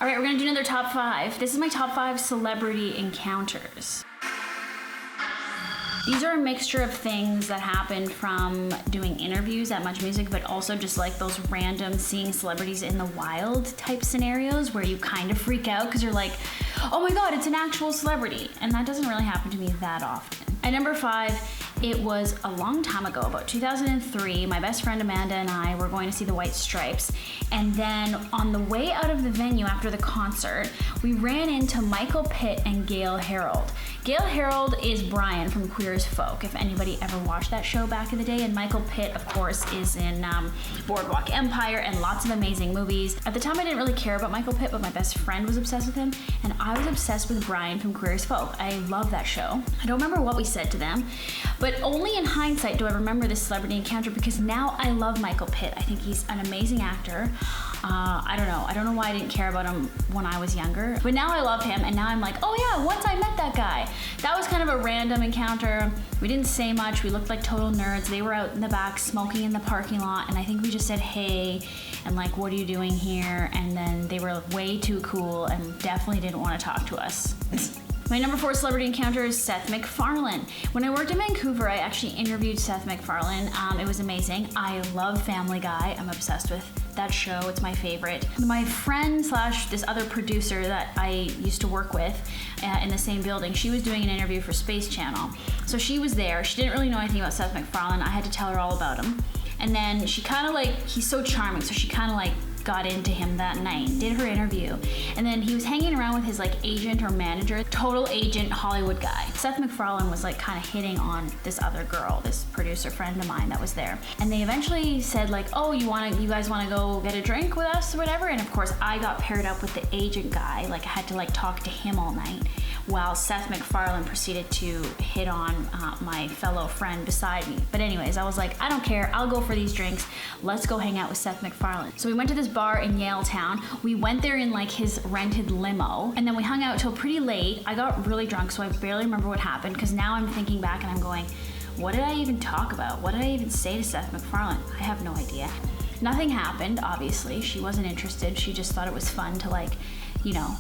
All right, we're gonna do another top 5. This is my top 5 celebrity encounters. These are a mixture of things that happened from doing interviews at Much Music, but also just like those random seeing celebrities in the wild type scenarios where you kind of freak out because you're like, oh my God, it's an actual celebrity. And that doesn't really happen to me that often. At number 5, it was a long time ago, about 2003. My best friend Amanda and I were going to see the White Stripes. And then on the way out of the venue after the concert, we ran into Michael Pitt and Gayle Harold. Gayle Harold is Brian from Queer as Folk, if anybody ever watched that show back in the day. And Michael Pitt, of course, is in Boardwalk Empire and lots of amazing movies. At the time, I didn't really care about Michael Pitt, but my best friend was obsessed with him. And I was obsessed with Brian from Queer as Folk. I love that show. I don't remember what we said to them, but only in hindsight do I remember this celebrity encounter because now I love Michael Pitt. I think he's an amazing actor. I don't know why I didn't care about him when I was younger, but now I love him, and now I'm like, oh yeah, once I met that guy. That was kind of a random encounter. We didn't say much. We looked like total nerds. They were out in the back smoking in the parking lot, and I think we just said hey and like, what are you doing here? And then they were way too cool and definitely didn't want to talk to us. My number 4 celebrity encounter is Seth Macfarlane. When I worked in Vancouver, I actually interviewed Seth Macfarlane. It was amazing. I love Family Guy. I'm obsessed with that show. It's my favorite. My friend / this other producer that I used to work with in the same building, she was doing an interview for Space Channel. So she was there. She didn't really know anything about Seth Macfarlane. I had to tell her all about him. And then she kind of like, he's so charming, so she kind of like got into him that night, did her interview, and then he was hanging around with his like agent or manager, total agent Hollywood guy. Seth Macfarlane was like kind of hitting on this other girl, this producer friend of mine that was there, and they eventually said like, oh, you guys want to go get a drink with us or whatever, and of course I got paired up with the agent guy. Like I had to like talk to him all night while Seth Macfarlane proceeded to hit on my fellow friend beside me. But anyways, I was like, I don't care, I'll go for these drinks. Let's go hang out with Seth Macfarlane. So we went to this bar in Yaletown. We went there in like his rented limo, and then we hung out till pretty late. I got really drunk, so I barely remember what happened, because now I'm thinking back and I'm going, what did I even talk about? What did I even say to Seth Macfarlane? I have no idea. Nothing happened, obviously. She wasn't interested. She just thought it was fun to like, you know,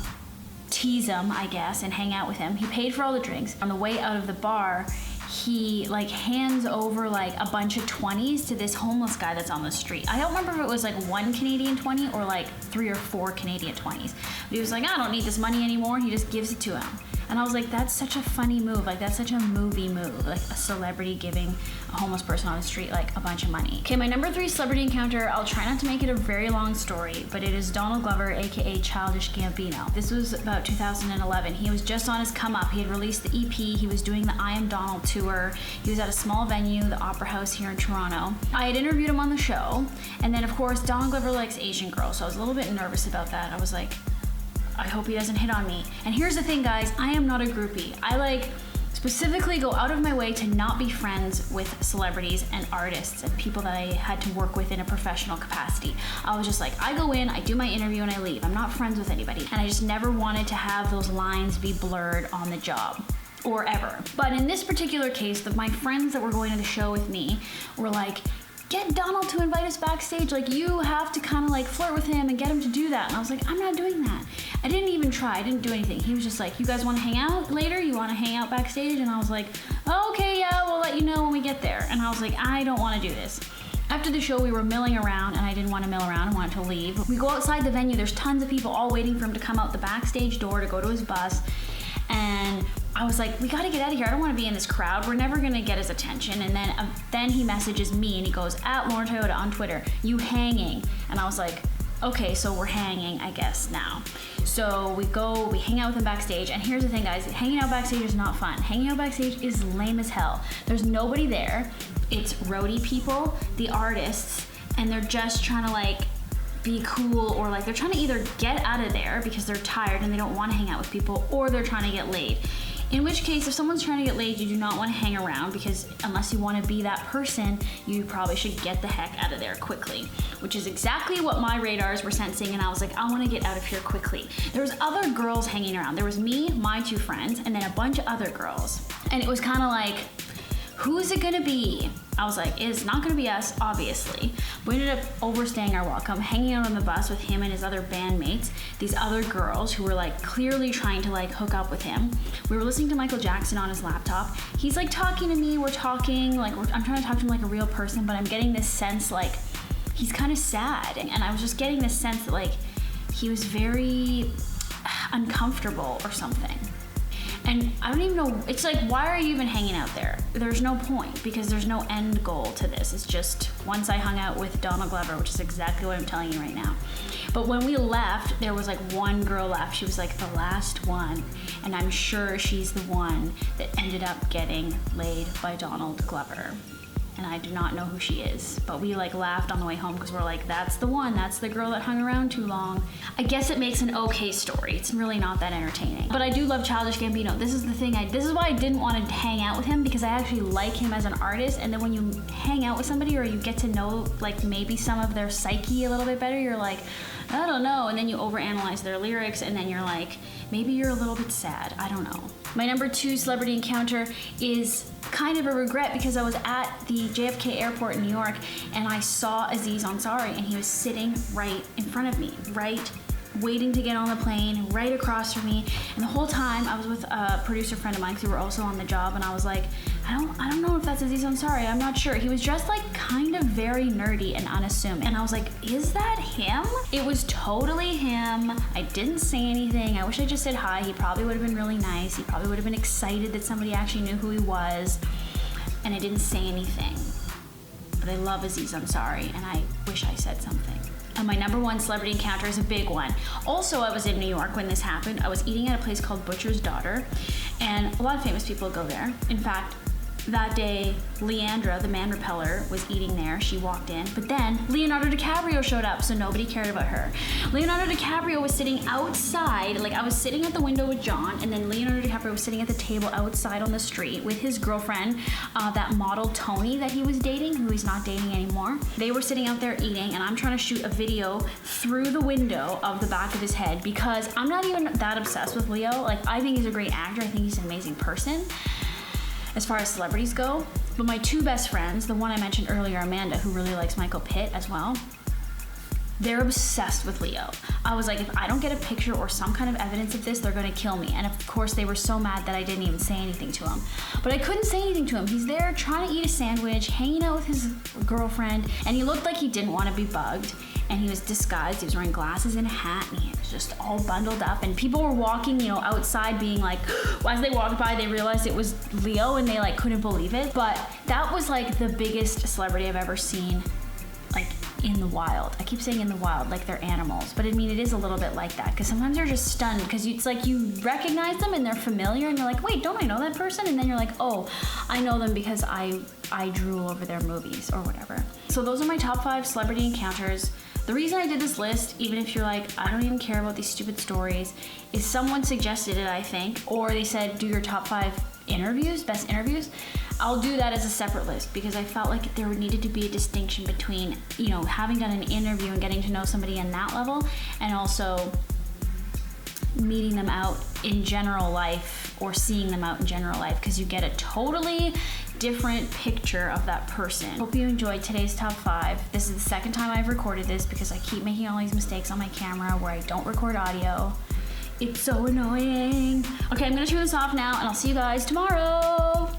tease him, I guess, and hang out with him. He paid for all the drinks. On the way out of the bar, he like hands over like a bunch of 20s to this homeless guy that's on the street. I don't remember if it was like 1 Canadian 20 or like 3 or 4 Canadian 20s. But he was like, I don't need this money anymore. He just gives it to him. And I was like, that's such a funny move. Like that's such a movie move. Like a celebrity giving a homeless person on the street like a bunch of money. Okay, my number 3 celebrity encounter, I'll try not to make it a very long story, but it is Donald Glover, aka Childish Gambino. This was about 2011. He was just on his come up. He had released the EP. He was doing the I Am Donald tour. He was at a small venue, the Opera House here in Toronto. I had interviewed him on the show, and then of course Donald Glover likes Asian girls, so I was a little bit nervous about that. I was like, I hope he doesn't hit on me. And here's the thing, guys, I am not a groupie. I like specifically go out of my way to not be friends with celebrities and artists and people that I had to work with in a professional capacity. I was just like, I go in, I do my interview, and I leave. I'm not friends with anybody. And I just never wanted to have those lines be blurred on the job, or ever. But in this particular case, my friends that were going to the show with me were like, get Donald to invite us backstage. Like, you have to kind of like flirt with him and get him to do that. And I was like, I'm not doing that. I didn't even try. I didn't do anything. He was just like, you guys want to hang out later? You want to hang out backstage? And I was like, oh, okay, yeah, we'll let you know when we get there. And I was like, I don't want to do this. After the show, we were milling around, and I didn't want to mill around. I wanted to leave. We go outside the venue. There's tons of people all waiting for him to come out the backstage door to go to his bus. And I was like, we gotta get out of here. I don't want to be in this crowd. We're never gonna get his attention. And then he messages me, and he goes, at Lauren Toyota on Twitter, you hanging? And I was like, okay, so we're hanging, I guess, now. So we hang out with him backstage. And here's the thing, guys, hanging out backstage is not fun. Hanging out backstage is lame as hell. There's nobody there. It's roadie people, the artists, and they're just trying to like be cool, or like they're trying to either get out of there because they're tired and they don't want to hang out with people, or they're trying to get laid. In which case, if someone's trying to get laid, you do not want to hang around, because unless you want to be that person, you probably should get the heck out of there quickly, which is exactly what my radars were sensing. And I was like, I want to get out of here quickly. There was other girls hanging around. There was me, my 2 friends, and then a bunch of other girls. And it was kind of like, who's it gonna be? I was like, it's not gonna be us, obviously. We ended up overstaying our welcome, hanging out on the bus with him and his other bandmates, these other girls who were like clearly trying to like hook up with him. We were listening to Michael Jackson on his laptop. He's like talking to me, we're talking, like I'm trying to talk to him like a real person, but I'm getting this sense like he's kind of sad. And I was just getting this sense that like he was very uncomfortable or something. And I don't even know, it's like, why are you even hanging out there? There's no point, because there's no end goal to this. It's just, once I hung out with Donald Glover, which is exactly what I'm telling you right now. But when we left, there was like one girl left. She was like the last one. And I'm sure she's the one that ended up getting laid by Donald Glover. And I do not know who she is, but we like laughed on the way home because we're like, that's the one, that's the girl that hung around too long. I guess it makes an okay story. It's really not that entertaining. But I do love Childish Gambino. This is the thing, this is why I didn't want to hang out with him, because I actually like him as an artist. And then when you hang out with somebody or you get to know like maybe some of their psyche a little bit better, you're like, I don't know. And then you overanalyze their lyrics and then you're like, maybe you're a little bit sad. I don't know. My number 2 celebrity encounter is kind of a regret, because I was at the JFK airport in New York and I saw Aziz Ansari and he was sitting right in front of me, right, waiting to get on the plane, right across from me. And the whole time I was with a producer friend of mine who were also on the job, and I was like, I don't know if that's Aziz Ansari, I'm not sure. He was dressed like kind of very nerdy and unassuming. And I was like, is that him? It was totally him. I didn't say anything. I wish I just said hi. He probably would have been really nice. He probably would have been excited that somebody actually knew who he was. And I didn't say anything. But I love Aziz Ansari and I wish I said something. And my number 1 celebrity encounter is a big one. Also, I was in New York when this happened. I was eating at a place called Butcher's Daughter, and a lot of famous people go there. In fact, that day, Leandra, the man repeller, was eating there. She walked in, but then Leonardo Dicaprio showed up, so nobody cared about her. Leonardo DiCaprio was sitting outside, like I was sitting at the window with John, and then Leonardo DiCaprio was sitting at the table outside on the street with his girlfriend, that model Tony that he was dating, who he's not dating anymore. They were sitting out there eating, and I'm trying to shoot a video through the window of the back of his head, because I'm not even that obsessed with Leo. Like, I think he's a great actor. I think he's an amazing person as far as celebrities go. But my 2 best friends, the one I mentioned earlier, Amanda, who really likes Michael Pitt as well, they're obsessed with Leo. I was like, if I don't get a picture or some kind of evidence of this, they're gonna kill me. And of course, they were so mad that I didn't even say anything to him. But I couldn't say anything to him. He's there trying to eat a sandwich, hanging out with his girlfriend, and he looked like he didn't want to be bugged. And he was disguised, he was wearing glasses and a hat, and he was just all bundled up. And people were walking, outside being like, as they walked by, they realized it was Leo and they like couldn't believe it. But that was like the biggest celebrity I've ever seen, like in the wild. I keep saying in the wild, like they're animals. But I mean, it is a little bit like that, because sometimes you're just stunned, because it's like you recognize them and they're familiar and you're like, wait, don't I know that person? And then you're like, oh, I know them because I drool over their movies or whatever. So those are my top 5 celebrity encounters. The reason I did this list, even if you're like, I don't even care about these stupid stories, is someone suggested it, I think, or they said do your top 5 interviews, best interviews. I'll do that as a separate list, because I felt like there needed to be a distinction between, having done an interview and getting to know somebody on that level, and also meeting them out in general life or seeing them out in general life, because you get a totally different picture of that person. Hope you enjoyed today's top 5. This is the second time I've recorded this, because I keep making all these mistakes on my camera where I don't record audio. It's so annoying. Okay, I'm gonna turn this off now, and I'll see you guys tomorrow.